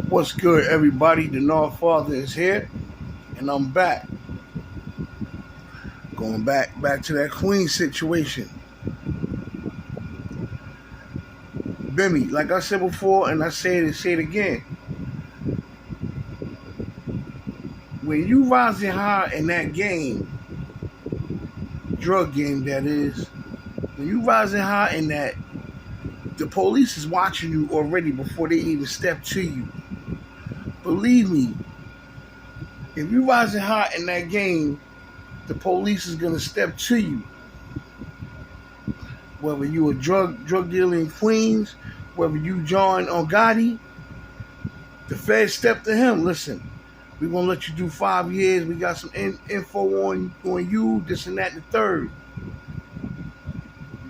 What's good, everybody? The North Father is here, and I'm back. Going back to that Queen situation. Bimmy, like I said before, and I say it again. When you rising high in that game, drug game that is, when you rising high in that, the police is watching you already before they even step to you. Believe me, if you rising high in that game, the police is gonna step to you. Whether you a drug dealer in Queens, whether you John or Gotti, the Fed stepped to him. Listen, we're gonna let you do 5 years. We got some info on you, this and that, and the third.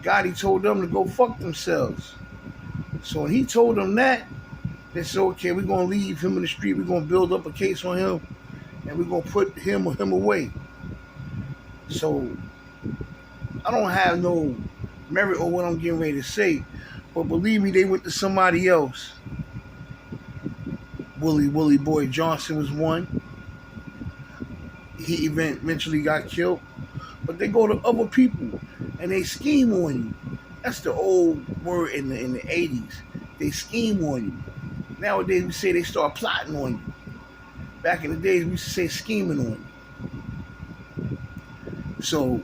Gotti told them to go fuck themselves. So when he told them that, they said, okay, we're gonna leave him in the street. We're gonna build up a case on him, and we're gonna put him away. So I don't have no merit on what I'm getting ready to say, but believe me, they went to somebody else. Willie Boy Johnson was one. He eventually got killed. But they go to other people and they scheme on you. That's the old word in the 80s. They scheme on you. Nowadays we say they start plotting on you. Back in the days we used to say scheming on you. So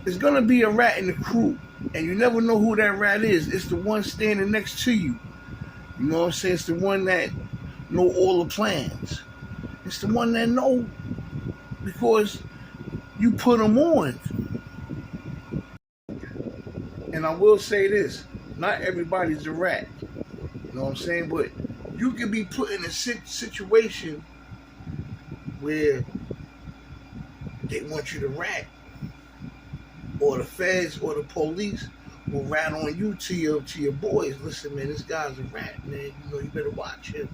there's gonna be a rat in the crew, and you never know who that rat is. It's the one standing next to you. You know what I'm saying? It's the one that know all the plans. It's the one that know because you put them on. And I will say this, not everybody's a rat. You know what I'm saying? But you can be put in a situation where they want you to rat, or the feds or the police will rat on you to your boys. Listen, man, this guy's a rat, man. You know, you better watch him.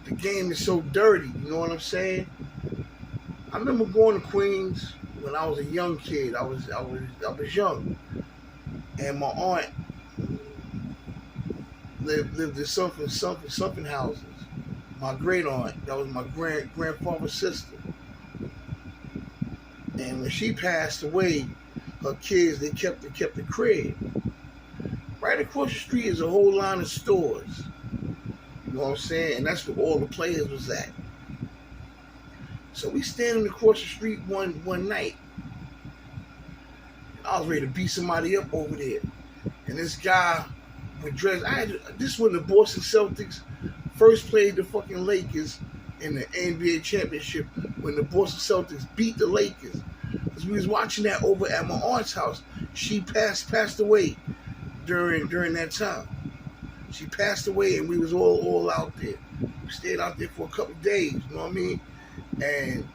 The game is so dirty. You know what I'm saying? I remember going to Queens when I was a young kid. I was young, and my aunt lived in something houses. My great aunt, that was my grandfather's sister, and when she passed away, her kids they kept the crib. Right across the street is a whole line of stores. You know what I'm saying? And that's where all the players was at. So we standing across the street one night. I was ready to beat somebody up over there. And this guy with dress, this when the Boston Celtics first played the fucking Lakers in the NBA championship, when the Boston Celtics beat the Lakers. Because we was watching that over at my aunt's house. She passed away during that time. She passed away, and we was all out there. We stayed out there for a couple of days, you know what I mean? And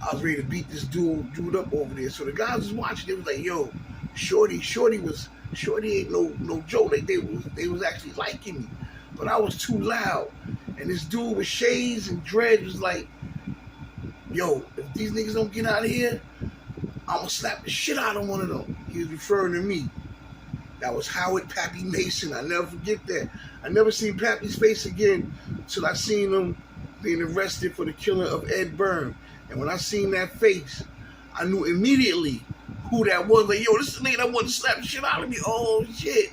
I was ready to beat this dude up over there. So the guys was watching. They was like, "Yo, Shorty ain't no joke. Like they was actually liking me, but I was too loud." And this dude with shades and dreads was like, "Yo, if these niggas don't get out of here, I'm gonna slap the shit out of one of them." He was referring to me. That was Howard Pappy Mason. I never forget that. I never seen Pappy's face again till I seen him being arrested for the killing of Ed Byrne. And when I seen that face, I knew immediately who that was. Like, yo, this is the nigga that wanted to slap the shit out of me. Oh, shit.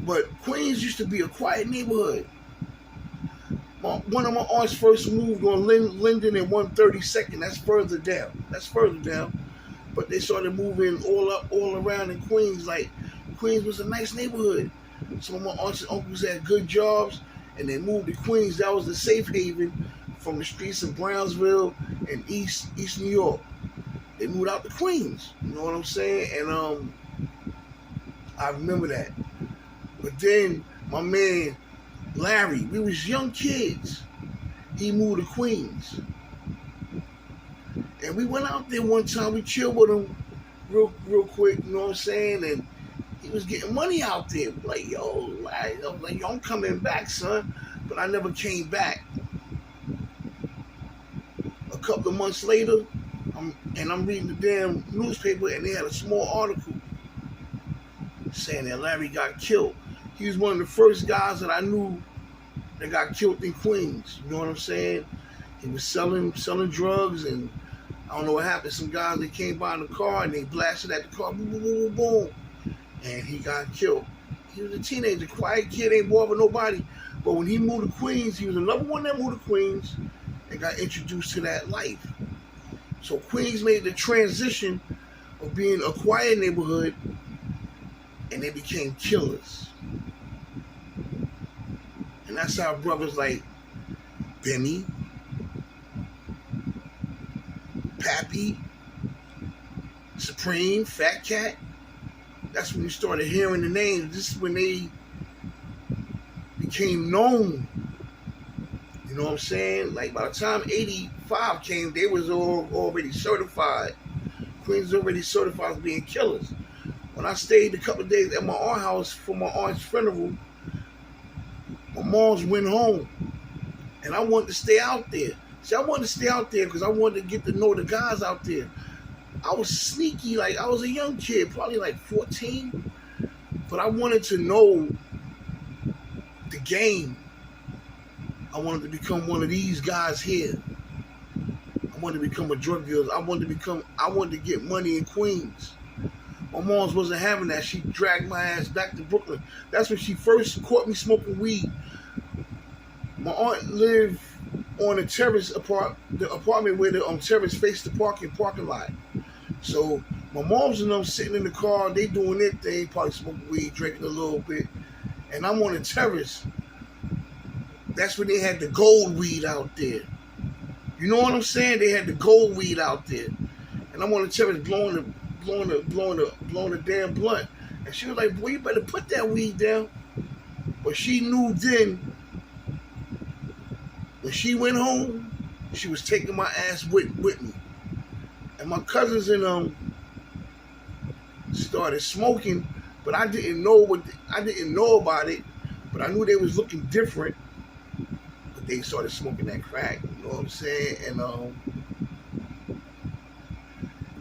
But Queens used to be a quiet neighborhood. One of my aunts first moved on Linden and 132nd. That's further down. But they started moving all around in Queens. Like, Queens was a nice neighborhood. Some of my aunts and uncles had good jobs, and they moved to Queens. That was the safe haven from the streets of Brownsville and East New York. They moved out to Queens. You know what I'm saying? And I remember that. But then my man Larry, we was young kids. He moved to Queens. And we went out there one time, we chilled with him real quick, you know what I'm saying? And he was getting money out there. Like, yo, I'm coming back, son. But I never came back. A couple of months later, I'm reading the damn newspaper, and they had a small article saying that Larry got killed. He was one of the first guys that I knew that got killed in Queens. You know what I'm saying? He was selling drugs, and I don't know what happened. Some guys, they came by in the car and they blasted at the car, boom, boom, boom, boom, boom, and he got killed. He was a teenager, quiet kid, ain't bothered nobody. But when he moved to Queens, he was another one that moved to Queens and got introduced to that life. So Queens made the transition of being a quiet neighborhood, and they became killers. And that's how brothers like Bimmy, Pappy, Supreme, Fat Cat, that's when you started hearing the names. This is when they became known. You know what I'm saying? Like by the time 85 came, they was already certified. Queens was already certified as being killers. When I stayed a couple of days at my aunt's house for my aunt's funeral, my mom's went home, and I wanted to stay out there. See, I wanted to stay out there because I wanted to get to know the guys out there. I was sneaky, like I was a young kid, probably like 14, but I wanted to know the game. I wanted to become one of these guys here. I wanted to become a drug dealer. I wanted to get money in Queens. My mom's wasn't having that. She dragged my ass back to Brooklyn. That's when she first caught me smoking weed. My aunt lived on a terrace the apartment where the terrace faced the parking lot. So my mom's and them sitting in the car, they doing their thing, probably smoking weed, drinking a little bit, and I'm on the terrace. That's when they had the gold weed out there. You know what I'm saying? They had the gold weed out there, and I'm on the terrace blowing the damn blunt. And she was like, "Boy, you better put that weed down." But she knew then, when she went home, she was taking my ass with me. And my cousins and started smoking, but I didn't know about it, but I knew they was looking different. But they started smoking that crack, you know what I'm saying?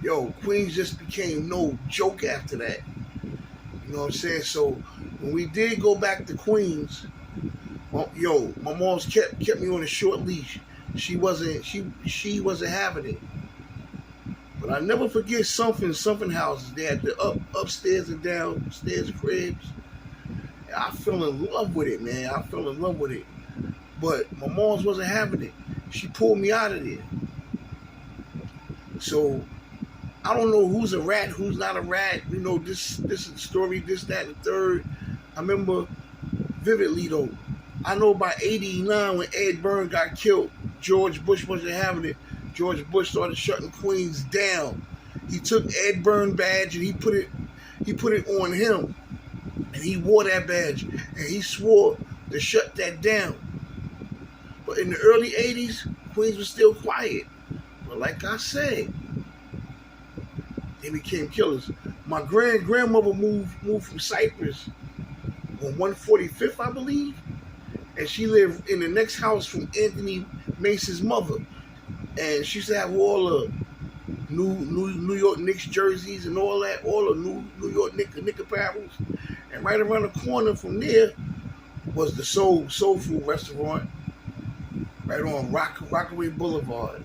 And Queens just became no joke after that. You know what I'm saying? So when we did go back to Queens, my mom's kept me on a short leash. She wasn't having it. But I never forget something houses. They had the upstairs and downstairs cribs. And I fell in love with it, man. I fell in love with it. But my mom's wasn't having it. She pulled me out of there. So I don't know who's a rat, who's not a rat. You know, this is the story, this, that, and the third. I remember vividly though. I know by 89 when Ed Byrne got killed, George Bush wasn't having it. George Bush started shutting Queens down. He took Ed Byrne badge and he put it on him. And he wore that badge. And he swore to shut that down. But in the early 80s, Queens was still quiet. But like I said, they became killers. My grandmother moved from Cypress on 145th, I believe. And she lived in the next house from Anthony Mason's mother. And she used to have all the New York Knicks jerseys and all that, all the New York Knicks apparels. And right around the corner from there was the soul food restaurant right on Rockaway Boulevard.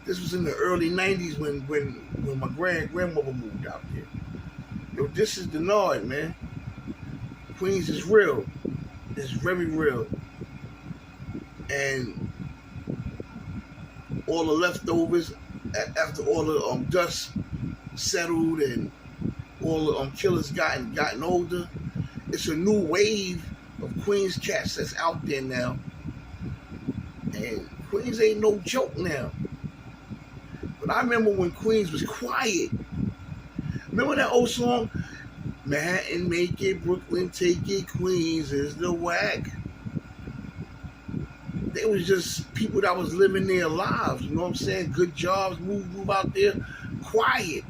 This was in the early 90s when my grandmother moved out there. Yo, this is the Nard, man. Queens is real. It's very real. And all the leftovers after all the dust settled and all the killers gotten older, it's a new wave of Queens cats that's out there now. And Queens ain't no joke now. But I remember when Queens was quiet. Remember that old song? Manhattan make it, Brooklyn take it, Queens is the whack. They was just people that was living their lives, you know what I'm saying? Good jobs, move out there, quiet.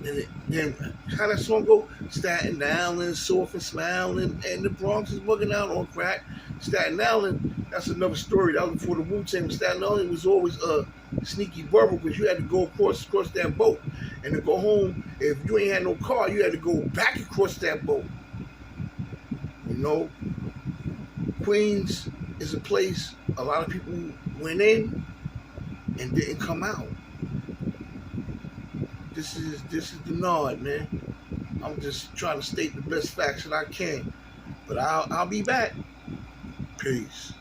And then how that song go? Staten Island, soft and smiling, and the Bronx is bugging out on crack. Staten Island, that's another story. That was before the Wu-Tang. Staten Island was always a sneaky bubble because you had to go across that boat. And to go home, if you ain't had no car, you had to go back across that boat. You know, Queens is a place a lot of people went in and didn't come out. This is the nod, man. I'm just trying to state the best facts that I can. But I'll be back. Peace.